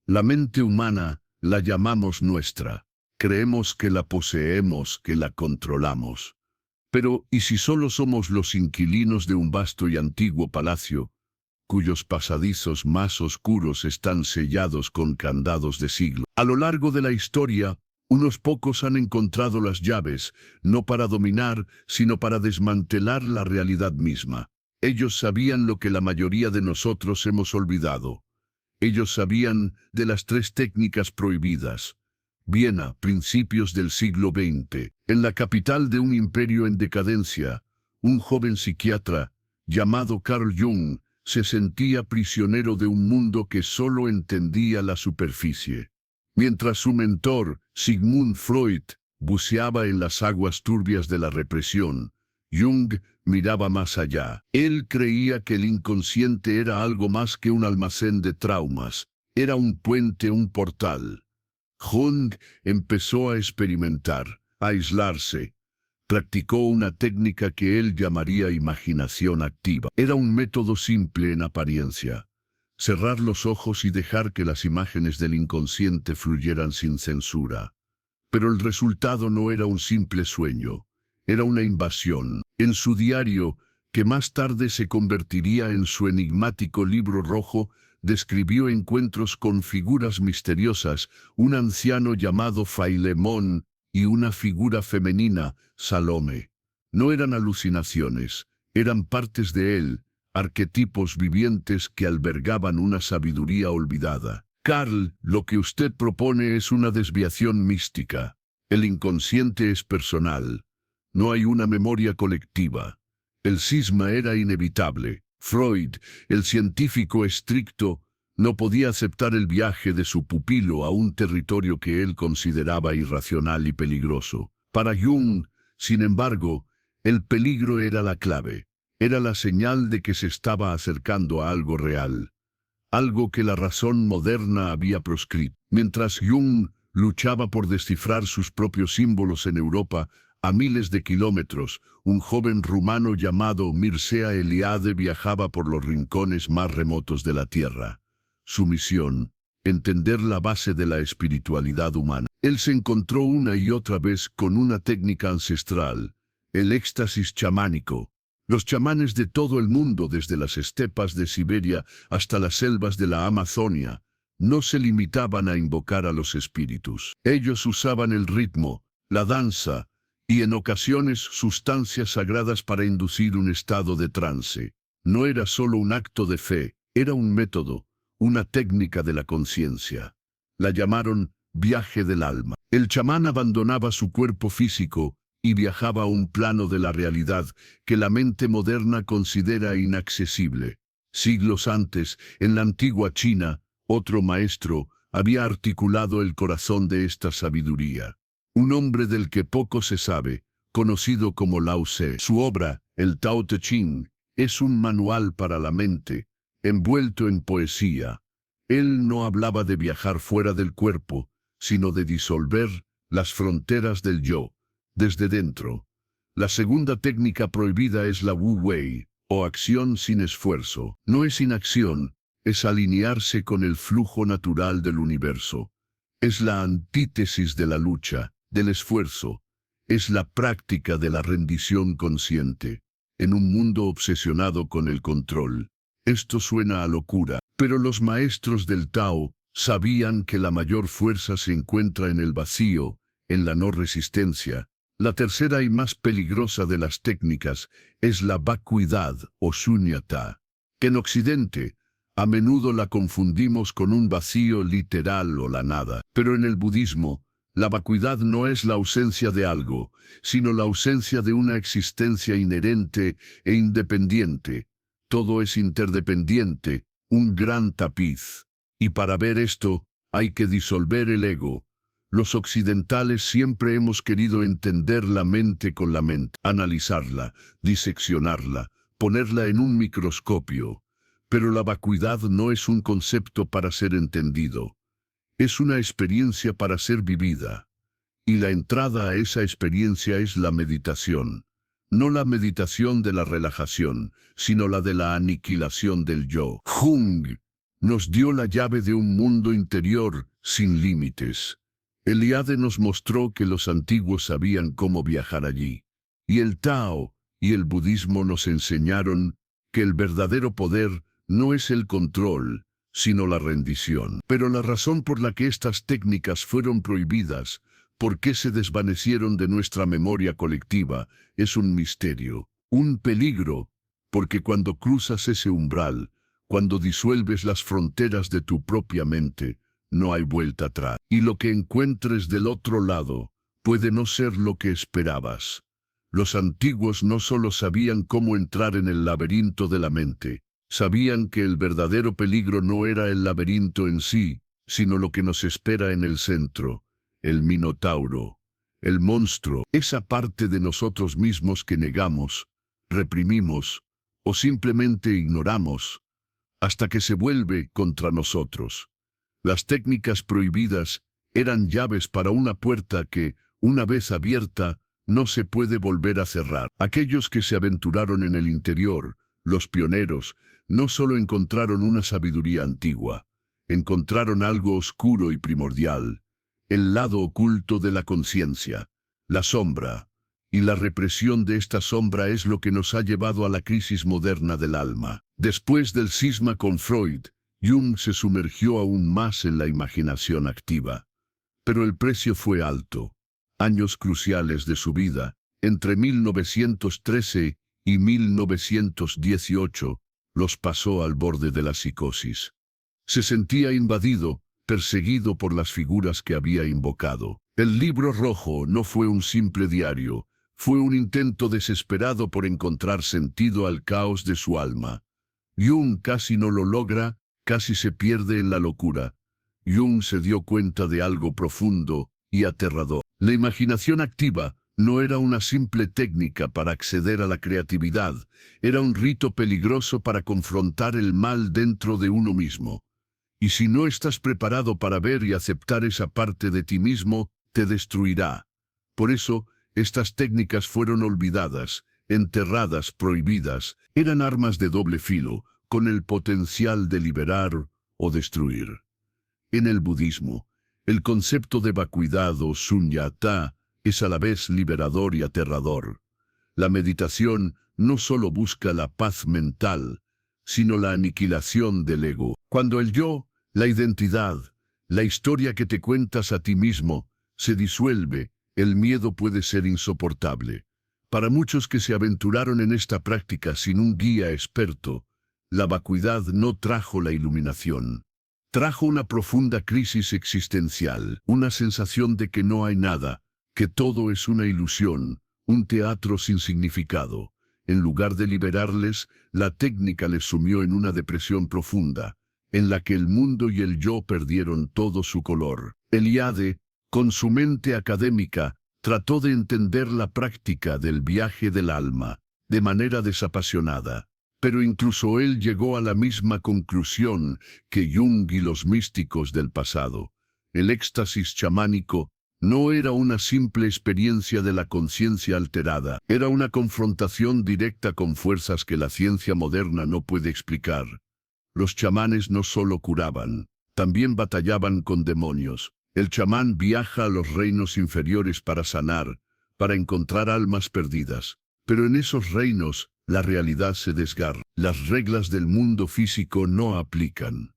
La mente humana la llamamos nuestra. Creemos que la poseemos, que la controlamos. Pero, ¿y si solo somos los inquilinos de un vasto y antiguo palacio, cuyos pasadizos más oscuros están sellados con candados de siglo? A lo largo de la historia, unos pocos han encontrado las llaves, no para dominar, sino para desmantelar la realidad misma. Ellos sabían lo que la mayoría de nosotros hemos olvidado. Ellos sabían de las 3 técnicas prohibidas. Viena, principios del siglo XX. En la capital de un imperio en decadencia, un joven psiquiatra, llamado Carl Jung, se sentía prisionero de un mundo que solo entendía la superficie. Mientras su mentor, Sigmund Freud, buceaba en las aguas turbias de la represión, Jung miraba más allá. Él creía que el inconsciente era algo más que un almacén de traumas. Era un puente, un portal. Jung empezó a experimentar, a aislarse. Practicó una técnica que él llamaría imaginación activa. Era un método simple en apariencia. Cerrar los ojos y dejar que las imágenes del inconsciente fluyeran sin censura. Pero el resultado no era un simple sueño. Era una invasión. En su diario, que más tarde se convertiría en su enigmático libro rojo, describió encuentros con figuras misteriosas, un anciano llamado Filemón y una figura femenina, Salome. No eran alucinaciones, eran partes de él, arquetipos vivientes que albergaban una sabiduría olvidada. Carl, lo que usted propone es una desviación mística. El inconsciente es personal. No hay una memoria colectiva. El cisma era inevitable. Freud, el científico estricto, no podía aceptar el viaje de su pupilo a un territorio que él consideraba irracional y peligroso. Para Jung, sin embargo, el peligro era la clave. Era la señal de que se estaba acercando a algo real. Algo que la razón moderna había proscrito. Mientras Jung luchaba por descifrar sus propios símbolos en Europa, a miles de kilómetros, un joven rumano llamado Mircea Eliade viajaba por los rincones más remotos de la Tierra. Su misión, entender la base de la espiritualidad humana. Él se encontró una y otra vez con una técnica ancestral, el éxtasis chamánico. Los chamanes de todo el mundo, desde las estepas de Siberia hasta las selvas de la Amazonia, no se limitaban a invocar a los espíritus. Ellos usaban el ritmo, la danza, y en ocasiones sustancias sagradas para inducir un estado de trance. No era solo un acto de fe, era un método, una técnica de la conciencia. La llamaron viaje del alma. El chamán abandonaba su cuerpo físico y viajaba a un plano de la realidad que la mente moderna considera inaccesible. Siglos antes, en la antigua China, otro maestro había articulado el corazón de esta sabiduría. Un hombre del que poco se sabe, conocido como Lao Tse. Su obra, el Tao Te Ching, es un manual para la mente, envuelto en poesía. Él no hablaba de viajar fuera del cuerpo, sino de disolver las fronteras del yo, desde dentro. La segunda técnica prohibida es la Wu Wei, o acción sin esfuerzo. No es inacción, es alinearse con el flujo natural del universo. Es la antítesis de la lucha, del esfuerzo. Es la práctica de la rendición consciente, en un mundo obsesionado con el control. Esto suena a locura, pero los maestros del Tao sabían que la mayor fuerza se encuentra en el vacío, en la no resistencia. La tercera y más peligrosa de las técnicas es la vacuidad o shunyata, que en Occidente a menudo la confundimos con un vacío literal o la nada. Pero en el budismo, la vacuidad no es la ausencia de algo, sino la ausencia de una existencia inherente e independiente. Todo es interdependiente, un gran tapiz. Y para ver esto, hay que disolver el ego. Los occidentales siempre hemos querido entender la mente con la mente, analizarla, diseccionarla, ponerla en un microscopio. Pero la vacuidad no es un concepto para ser entendido. Es una experiencia para ser vivida. Y la entrada a esa experiencia es la meditación. No la meditación de la relajación, sino la de la aniquilación del yo. Jung nos dio la llave de un mundo interior sin límites. Eliade nos mostró que los antiguos sabían cómo viajar allí. Y el Tao y el budismo nos enseñaron que el verdadero poder no es el control, sino la rendición. Pero la razón por la que estas técnicas fueron prohibidas, por qué se desvanecieron de nuestra memoria colectiva, es un misterio, un peligro, porque cuando cruzas ese umbral, cuando disuelves las fronteras de tu propia mente, no hay vuelta atrás. Y lo que encuentres del otro lado puede no ser lo que esperabas. Los antiguos no solo sabían cómo entrar en el laberinto de la mente, sabían que el verdadero peligro no era el laberinto en sí, sino lo que nos espera en el centro, el minotauro, el monstruo, esa parte de nosotros mismos que negamos, reprimimos o simplemente ignoramos, hasta que se vuelve contra nosotros. Las técnicas prohibidas eran llaves para una puerta que, una vez abierta, no se puede volver a cerrar. Aquellos que se aventuraron en el interior, los pioneros, no solo encontraron una sabiduría antigua, encontraron algo oscuro y primordial, el lado oculto de la conciencia, la sombra, y la represión de esta sombra es lo que nos ha llevado a la crisis moderna del alma. Después del cisma con Freud, Jung se sumergió aún más en la imaginación activa. Pero el precio fue alto. Años cruciales de su vida, entre 1913 y 1918, los pasó al borde de la psicosis. Se sentía invadido, perseguido por las figuras que había invocado. El libro rojo no fue un simple diario, fue un intento desesperado por encontrar sentido al caos de su alma. Jung casi no lo logra, casi se pierde en la locura. Jung se dio cuenta de algo profundo y aterrador. La imaginación activa no era una simple técnica para acceder a la creatividad, era un rito peligroso para confrontar el mal dentro de uno mismo. Y si no estás preparado para ver y aceptar esa parte de ti mismo, te destruirá. Por eso, estas técnicas fueron olvidadas, enterradas, prohibidas, eran armas de doble filo, con el potencial de liberar o destruir. En el budismo, el concepto de vacuidad o sunyata es a la vez liberador y aterrador. La meditación no solo busca la paz mental, sino la aniquilación del ego. Cuando el yo, la identidad, la historia que te cuentas a ti mismo, se disuelve, el miedo puede ser insoportable. Para muchos que se aventuraron en esta práctica sin un guía experto, la vacuidad no trajo la iluminación. Trajo una profunda crisis existencial, una sensación de que no hay nada, que todo es una ilusión, un teatro sin significado. En lugar de liberarles, la técnica les sumió en una depresión profunda, en la que el mundo y el yo perdieron todo su color. Eliade, con su mente académica, trató de entender la práctica del viaje del alma, de manera desapasionada. Pero incluso él llegó a la misma conclusión que Jung y los místicos del pasado. El éxtasis chamánico no era una simple experiencia de la conciencia alterada, era una confrontación directa con fuerzas que la ciencia moderna no puede explicar. Los chamanes no solo curaban, también batallaban con demonios. El chamán viaja a los reinos inferiores para sanar, para encontrar almas perdidas. Pero en esos reinos, la realidad se desgarra. Las reglas del mundo físico no aplican.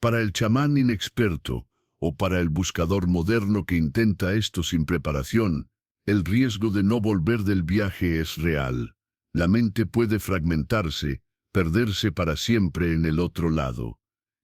Para el chamán inexperto, o para el buscador moderno que intenta esto sin preparación, el riesgo de no volver del viaje es real. La mente puede fragmentarse, perderse para siempre en el otro lado.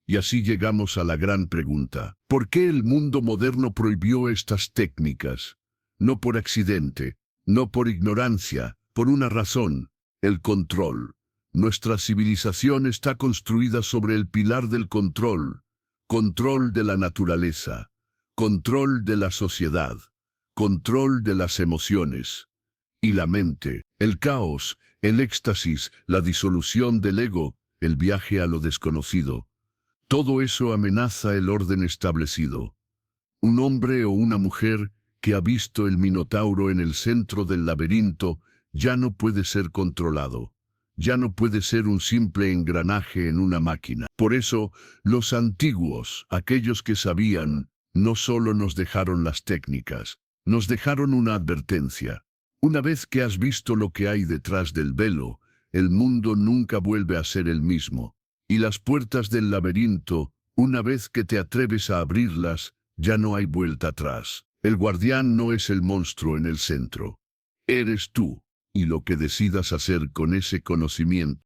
Y así llegamos a la gran pregunta. ¿Por qué el mundo moderno prohibió estas técnicas? No por accidente, no por ignorancia, por una razón: el control. Nuestra civilización está construida sobre el pilar del control. Control de la naturaleza, control de la sociedad, control de las emociones. Y la mente, el caos, el éxtasis, la disolución del ego, el viaje a lo desconocido. Todo eso amenaza el orden establecido. Un hombre o una mujer que ha visto el minotauro en el centro del laberinto ya no puede ser controlado. ya no puede ser un simple engranaje en una máquina. Por eso, los antiguos, aquellos que sabían, no solo nos dejaron las técnicas, nos dejaron una advertencia. Una vez que has visto lo que hay detrás del velo, el mundo nunca vuelve a ser el mismo. Y las puertas del laberinto, una vez que te atreves a abrirlas, ya no hay vuelta atrás. El guardián no es el monstruo en el centro. Eres tú, y lo que decidas hacer con ese conocimiento.